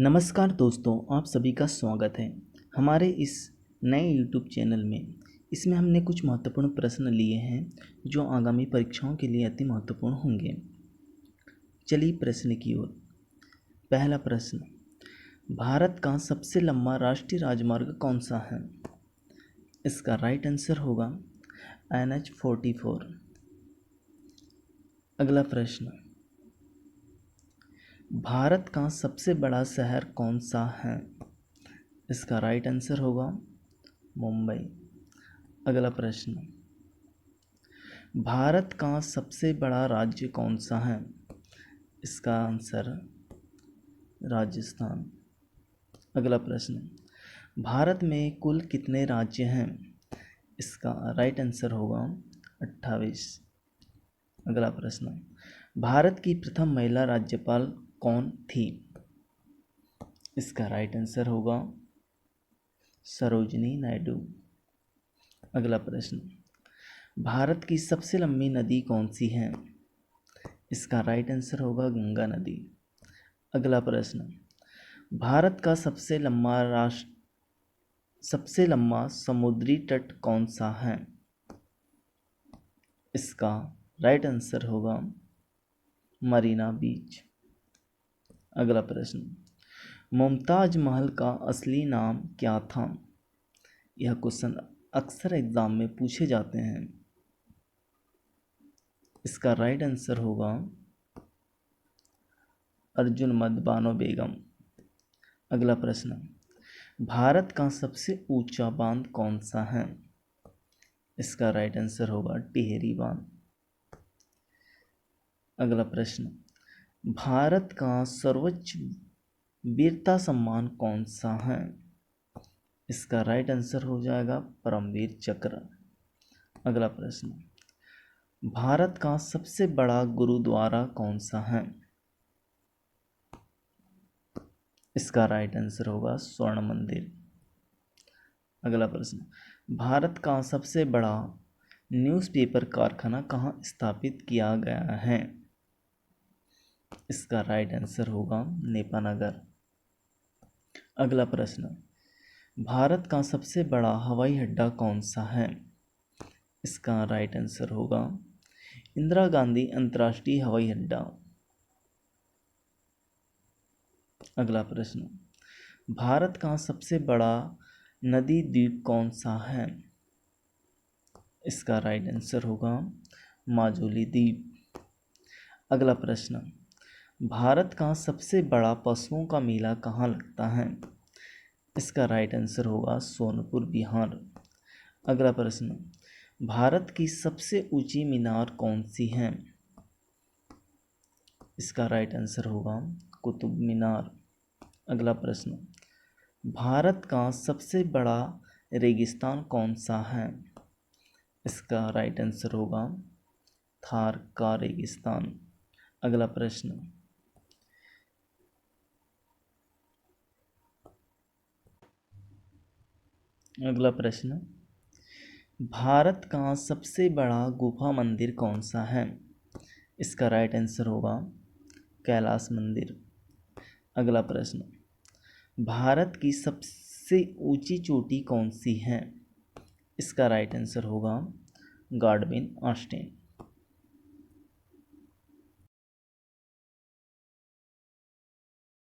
नमस्कार दोस्तों, आप सभी का स्वागत है हमारे इस नए YouTube चैनल में। इसमें हमने कुछ महत्वपूर्ण प्रश्न लिए हैं जो आगामी परीक्षाओं के लिए अति महत्वपूर्ण होंगे। चलिए प्रश्न की ओर। पहला प्रश्न, भारत का सबसे लंबा राष्ट्रीय राजमार्ग कौन सा है? इसका राइट आंसर होगा NH-44। अगला प्रश्न, भारत का सबसे बड़ा शहर कौन सा है? इसका राइट आंसर होगा मुंबई। अगला प्रश्न, भारत का सबसे बड़ा राज्य कौन सा है? इसका आंसर राजस्थान। अगला प्रश्न, भारत में कुल कितने राज्य हैं? इसका राइट आंसर होगा 28। अगला प्रश्न, भारत की प्रथम महिला राज्यपाल कौन थी? इसका राइट आंसर होगा सरोजिनी नायडू। अगला प्रश्न, भारत की सबसे लंबी नदी कौन सी है? इसका राइट आंसर होगा गंगा नदी। अगला प्रश्न, भारत का सबसे लंबा समुद्री तट कौन सा है? इसका राइट आंसर होगा मरीना बीच। अगला प्रश्न, मुमताज महल का असली नाम क्या था? यह क्वेश्चन अक्सर एग्जाम में पूछे जाते हैं। इसका राइट आंसर होगा अर्जुमंद बानो बेगम। अगला प्रश्न, भारत का सबसे ऊंचा बांध कौन सा है? इसका राइट आंसर होगा टिहरी बांध। अगला प्रश्न, भारत का सर्वोच्च वीरता सम्मान कौन सा है? इसका राइट आंसर हो जाएगा परमवीर चक्र। अगला प्रश्न, भारत का सबसे बड़ा गुरुद्वारा कौन सा है? इसका राइट आंसर होगा स्वर्ण मंदिर। अगला प्रश्न, भारत का सबसे बड़ा न्यूज़पेपर कारखाना कहाँ स्थापित किया गया है? इसका राइट आंसर होगा नेपानगर। अगला प्रश्न, भारत का सबसे बड़ा हवाई अड्डा कौन सा है? इसका राइट आंसर होगा इंदिरा गांधी अंतर्राष्ट्रीय हवाई अड्डा। अगला प्रश्न, भारत का सबसे बड़ा नदी द्वीप कौन सा है? इसका राइट आंसर होगा माजुली द्वीप। अगला प्रश्न, भारत का सबसे बड़ा पशुओं का मेला कहाँ लगता है? इसका राइट आंसर होगा सोनपुर बिहार। अगला प्रश्न, भारत की सबसे ऊंची मीनार कौन सी है? इसका राइट आंसर होगा कुतुब मीनार। अगला प्रश्न, भारत का सबसे बड़ा रेगिस्तान कौन सा है? इसका राइट आंसर होगा थार का रेगिस्तान। अगला प्रश्न, भारत का सबसे बड़ा गुफा मंदिर कौन सा है? इसका राइट आंसर होगा कैलाश मंदिर। अगला प्रश्न, भारत की सबसे ऊंची चोटी कौन सी है? इसका राइट आंसर होगा गार्डविन ऑस्टेन।